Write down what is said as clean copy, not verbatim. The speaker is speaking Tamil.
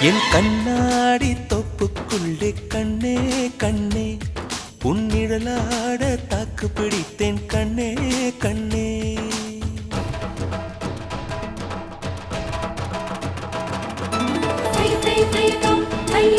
என் கண்ணாடி தொப்புக்குள்ளே கண்ணே கண்ணே உன்னிழலாட தாக்கு பிடித்தேன் கண்ணே கண்ணே. தை தை தை தம் தைய